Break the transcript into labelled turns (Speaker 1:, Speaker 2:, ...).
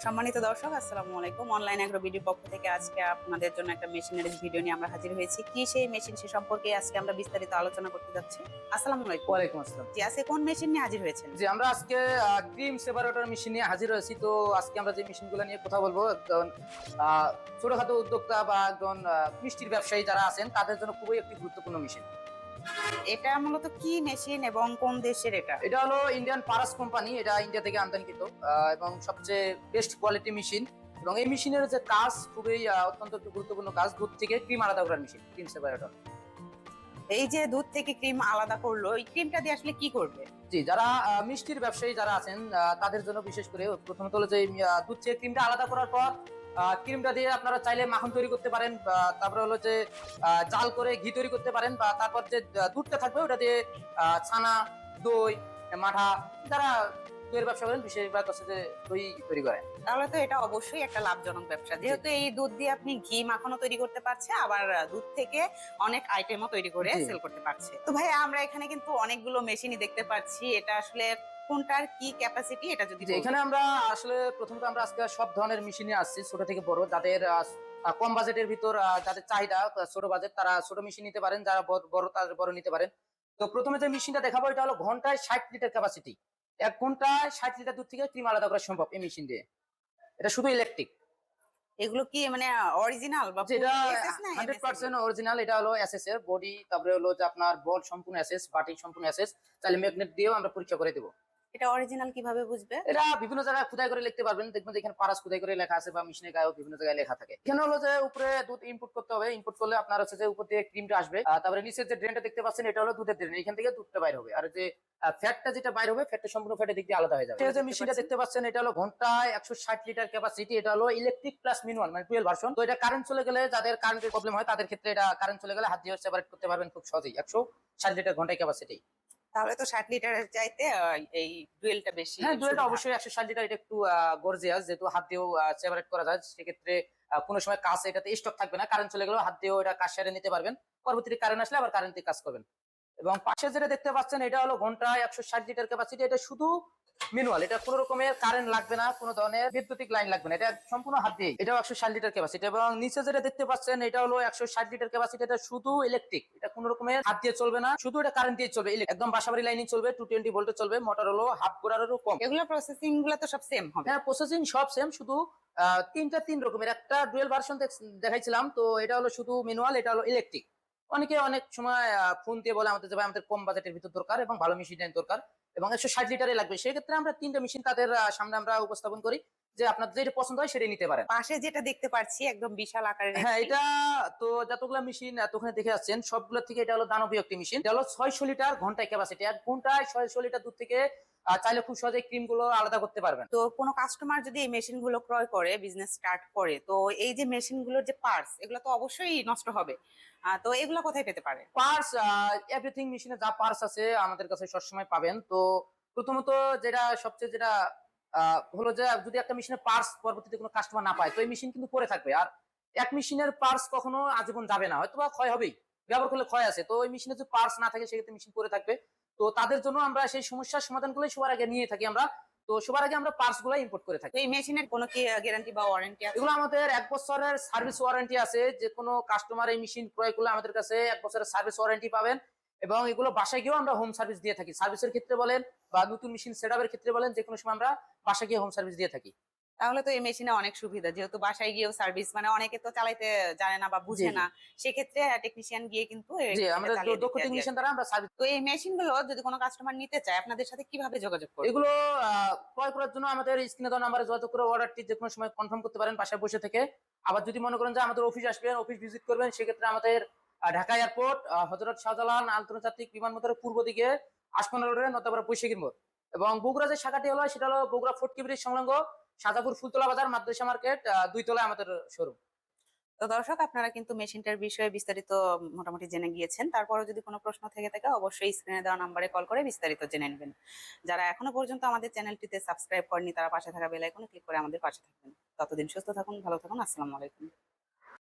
Speaker 1: সম্মানিত দর্শক, আসসালামু আলাইকুম। অনলাইন এগ্রো ভিডিও পক্ষ থেকে আজকে আপনাদের জন্য একটা মেশিনারিজ ভিডিও নিয়ে আমরা হাজির হয়েছি। কি সেই মেশিন, সে সম্পর্কে আজকে আমরা বিস্তারিত আলোচনা করতে যাচ্ছি। আসসালামু আলাইকুম।
Speaker 2: ওয়ালাইকুম আসসালাম।
Speaker 1: জি, আজকে কোন মেশিন নিয়ে হাজির হয়েছেন?
Speaker 2: জি, আমরা আজকে ক্রিম সেপারেটর মেশিন নিয়ে হাজির হয়েছি। তো আজকে আমরা যে মেশিনগুলো নিয়ে কথা বলবো, একজন ছোটখাটো উদ্যোক্তা বা একজন মিষ্টির ব্যবসায়ী যারা আছেন তাদের জন্য খুবই একটি গুরুত্বপূর্ণ মেশিন।
Speaker 1: এটা মূলত কি মেশিন এবং কোন দেশের এটা?
Speaker 2: এটা হলো ইন্ডিয়ান পারাস কোম্পানি, এটা ইন্ডিয়া থেকে আমদানিকৃত এবং সবচেয়ে বেস্ট কোয়ালিটি মেশিন। এবং এই মেশিনের যে কাজ খুবই অত্যন্ত একটি গুরুত্বপূর্ণ কাজ, দুধ থেকে ক্রিম আলাদা করার মেশিন, ক্রিম সেপারেটর।
Speaker 1: এই যে দুধ থেকে ক্রিম আলাদা করলো, এই ক্রিমটা দিয়ে আসলে কি করবে?
Speaker 2: জি, যারা মিষ্টির ব্যবসায়ী যারা আছেন তাদের জন্য বিশেষ করে প্রথমত হলো যে দুধ থেকে ক্রিমটা আলাদা করার পর ক্রিমটা দিয়ে আপনারা চাইলে মাখন তৈরি করতে পারেন, বা তারপরে হলো যে জাল করে ঘি তৈরি করতে পারেন, বা তারপর যে দুধটা থাকবে ওটা দিয়ে ছানা, দই, মাঠা, যারা দইয়ের ব্যবসা করেন বিশেষভাগ হচ্ছে যে দই তৈরি করেন।
Speaker 1: তাহলে তো এটা অবশ্যই একটা লাভজনক ব্যবসা, যেহেতু এই দুধ দিয়ে আপনি ঘি মাখনও তৈরি করতে পারছে, আবার দুধ থেকে অনেক আইটেমও তৈরি করে
Speaker 2: জি।
Speaker 1: সেল করতে পারছে। তো ভাই, আমরা এখানে কিন্তু অনেকগুলো মেশিনই দেখতে পাচ্ছি। এটা আসলে কোনটার কি ক্যাপাসিটি, এটা যদি
Speaker 2: যে এখানে আমরা আসলে প্রথমত আমরা আজকে সব ধরনের মেশিনে আসছি, ছোট থেকে বড়। যাদের কম বাজেটের ভিতর যাদের চাহিদা ছোট বাজেট, তারা ছোট মেশিন নিতে পারেন, যারা বড় তাদের বড় নিতে পারেন। তো প্রথমে যে মেশিনটা দেখাবো এটা হলো ঘন্টায় 60 লিটার ক্যাপাসিটি। 1 ঘন্টায় 60 লিটার দুধ থেকে ক্রিম আলাদা করা সম্ভব এই মেশিন দিয়ে। এটা শুধু ইলেকট্রিক।
Speaker 1: এগুলো কি মানে অরিজিনাল বা
Speaker 2: যেটা
Speaker 1: এসএস না এমএস?
Speaker 2: 100% অরিজিনাল। এটা হলো এসএস এর বডি, তারপরে হলো যে আপনার বল সম্পূর্ণ এসএস, বাটি সম্পূর্ণ এসএস। চাইলে ম্যাগনেট দিয়েও আমরা পরীক্ষা করে দেবো।
Speaker 1: এটা অরিজিনাল কিভাবে বুঝবে?
Speaker 2: এটা বিভিন্ন জায়গায় খোদাই করে লিখতে পারবেন, দেখবেন যে এখানে পারাস খোদাই করে লেখা আছে, বা মেশিনের গায়েও বিভিন্ন জায়গায় লেখা থাকে। এখানে হলো যে উপরে দুধ ইনপুট করতে হবে, ইনপুট করলে আপনার হচ্ছে যে উপর দিয়ে ক্রিমটা আসবে, তারপরে নিচের যে ড্রেনটা দেখতে পাচ্ছেন এটা হলো দুধের ড্রেন, এখান থেকে দুধটা বাইর হবে। আর যে ফ্যাটটা যেটা বাইর হবে, ফ্যাটটা সম্পূর্ণ ফ্যাটের দিক দিয়ে আলাদা হয়ে যাবে। এই যে মেশিনটা দেখতে পাচ্ছেন এটা হলো ঘন্টায় 160 লিটার ক্যাপাসিটি। এটা হলো ইলেকট্রিক প্লাস ম্যানুয়াল, মানে 12 ভার্সন। তো এটা কারেন্ট চলে গেলে, যাদের কারেন্টের প্রবলেম হয় তাদের ক্ষেত্রে এটা কারেন্ট চলে গেলে হাত দিয়ে সেপারেট করতে পারবেন খুব সহজেই। 160 লিটার ঘন্টায় ক্যাপাসিটি।
Speaker 1: তাহলে তো 60 লিটারের চাইতে এই ডুয়েলটা বেশি
Speaker 2: হ্যাঁ, ডুয়েলটা
Speaker 1: সুবিধা।
Speaker 2: অবশ্যই 160 লিটার। এটা একটু গর্জিয়াস, যেহেতু হাত দিয়েও সেপারেট করা যায়। সেক্ষেত্রে কোনো সময় কাজ এটাতে স্টক থাকবে না, কারেন্ট চলে গেলেও হাত দিয়েও এটা কাজ সেরে নিতে পারবেন। পরবর্তীতে কারেন্ট আসলে আবার কারেন্ট দিয়ে কাজ করবেন। এবং পাশে যেটা দেখতে পাচ্ছেন এটা হলো ঘন্টায় 160 লিটার ক্যাপাসিটি। এটা শুধু ম্যানুয়াল, এটা কোনো রকমের কারেন্ট লাগবে না, কোনো ধরনের বৈদ্যুতিক লাইন লাগবে না, এটা সম্পূর্ণ হাত দিয়ে। এটাও 160 লিটার ক্যাপাসিটি। এবং নিচে যেটা দেখতে পাচ্ছেন এটা হলো 160 লিটার ক্যাপাসিটি। এটা শুধু ইলেকট্রিক, এটা কোনো রকমের হাত দিয়ে চলবে না, শুধু এটা কারেন্ট দিয়ে চলবে। একদম বাসাবাড়ি লাইনে চলবে, 220 ভোল্টে চলবে। মোটর হলো হাফ গোড়ারও কম।
Speaker 1: এগুলো প্রসেসিং গুলো তো সব সেম হবে?
Speaker 2: হ্যাঁ, প্রসেসিং সব সেম, শুধু তিন রকমের। একটা ডুয়েল ভার্সন দেখাইছিলাম, তো এটা হলো শুধু ম্যানুয়াল, এটা হলো ইলেকট্রিক। অনেকে অনেক সময় ফোন দিয়ে বলে আমাদের যে ভাই আমাদের কম বাজেটের ভিতর দরকার এবং ভালো মেশিন দরকার এবং 160 লিটারে লাগবে। সেক্ষেত্রে আমরা 3টা মেশিন তাদের সামনে আমরা উপস্থাপন করি, যে আপনার যেটা পছন্দ হয় সেটাই নিতে পারেন।
Speaker 1: পাশে যেটা দেখতে পাচ্ছি একদম বিশাল আকারের
Speaker 2: হ্যাঁ,
Speaker 1: একটি।
Speaker 2: এটা তো যতগুলা মেশিন এতখানে দেখে যাচ্ছেন সবগুলোর থেকে এটা হলো দানবীয় একটি মেশিন। এটা হলো 600 লিটার ঘন্টায় ক্যাপাসিটি। 1 ঘন্টায় 600 লিটার দুধ থেকে চাইলে খুব সহজে ক্রিম গুলো আলাদা করতে পারবেন।
Speaker 1: তো কোনো কাস্টমার যদি এই মেশিন গুলো ক্রয় করে বিজনেস স্টার্ট করে, তো এই যে মেশিন গুলোর যে পার্টস, এগুলো তো অবশ্যই নষ্ট হবে। তো এগুলো কোথায় পেতে পারে?
Speaker 2: পার্টস, এভরিথিং মেশিনে যা পার্টস আছে আমাদের কাছে সবসময় পাবেন। তো প্রথমত যেটা সবচেয়ে যেটা হলো যে যদি একটা মেশিনের পার্টস পরবর্তীতে কোনো কাস্টমার না পায়, তো এই মেশিন কিন্তু পড়ে থাকবে। আর এক মেশিনের পার্টস কখনো আজীবন যাবে না, হয়তো বা ক্ষয় হবেই, ব্যবহার করলে ক্ষয় আছে। তো ওই মেশিনে যদি পার্টস না থাকে সেক্ষেত্রে মেশিন পড়ে থাকবে। তো তাদের জন্য আমরা সেই সমস্যার সমাধান করলে সবার আগে নিয়ে থাকি আমরা। তো সবার আগে আমরা পার্টস গুলো ইম্পোর্ট করে থাকি।
Speaker 1: তো এই মেশিনের কোনো কি গ্যারান্টি বা ওয়ারেন্টি আছে?
Speaker 2: এগুলো আমাদের 1 বছরের সার্ভিস ওয়ারেন্টি আছে। যে কোনো কাস্টমার এই মেশিন ক্রয় করলে আমাদের কাছে 1 বছরের সার্ভিস ওয়ারেন্টি পাবেন। এবং এগুলো বাসায় গিয়েও আমরা হোম সার্ভিস দিয়ে থাকি। সার্ভিসের ক্ষেত্রে বলেন বা নতুন মেশিন সেটআপের ক্ষেত্রে বলেন, যে কোনো সময় আমরা বাসায় গিয়ে হোম সার্ভিস দিয়ে থাকি।
Speaker 1: তাহলে তো এই মেশিনে অনেক সুবিধা, যেহেতু বাসায় গিয়েও সার্ভিস, মানে অনেকে তো চালাইতে জানে না বা
Speaker 2: জি,
Speaker 1: বুঝে
Speaker 2: জি,
Speaker 1: না, সেক্ষেত্রে টেকনিশিয়ান গিয়ে কিন্তু
Speaker 2: জি,
Speaker 1: এটা
Speaker 2: আমাদের
Speaker 1: চালিয়ে
Speaker 2: দক্ষ
Speaker 1: দিতে দিয়ে
Speaker 2: টেকনিশিয়ান
Speaker 1: আসে।
Speaker 2: দ্বারা আমরা সার্ভিস।
Speaker 1: তো এই মেশিন গুলো যদি কোনো কাস্টমার নিতে চায়, আপনাদের সাথে কিভাবে যোগাযোগ করবে?
Speaker 2: এগুলো ক্রয় করার জন্য আমাদের স্ক্রিনে দেওয়া নাম্বারে যোগাযোগ করে অর্ডারটি যে কোনো সময় কনফার্ম করতে পারেন বাসায় বসে থেকে। আবার যদি মনে করেন যে আমাদের অফিস আসবেন, অফিস ভিজিট করবেন, সেক্ষেত্রে আমাদের ঢাকা এয়ারপোর্ট, হযরত শাহজালাল আন্তর্জাতিক বিমানবন্দরের পূর্ব দিকে আশপানা রোডে, নয়তো বৈশাখীর মোড়। এবং বগুড়া যে শাখাটি হলো সেটা হলো বগুড়া ফটকি ব্রিজ সংলগ্ন সাজাপুর ফুলতলা বাজার মাদ্রাসা মার্কেট, 2 তলায় আমাদের শোরুম।
Speaker 1: তো দর্শক, আপনারা কিন্তু মেশিনটার বিষয়ে বিস্তারিত মোটামুটি জেনে গিয়েছেন। তারপরে যদি কোনো প্রশ্ন থেকে থাকে, অবশ্যই স্ক্রিনে দেওয়া নাম্বারে কল করে বিস্তারিত জেনে নেবেন। যারা এখনো পর্যন্ত আমাদের চ্যানেলটিতে সাবস্ক্রাইব করেনি, তারা পাশে থাকা বেল আইকনে ক্লিক করে আমাদের পাশে থাকবেন। ততদিন সুস্থ থাকুন, ভালো থাকুন। আসসালামু আলাইকুম।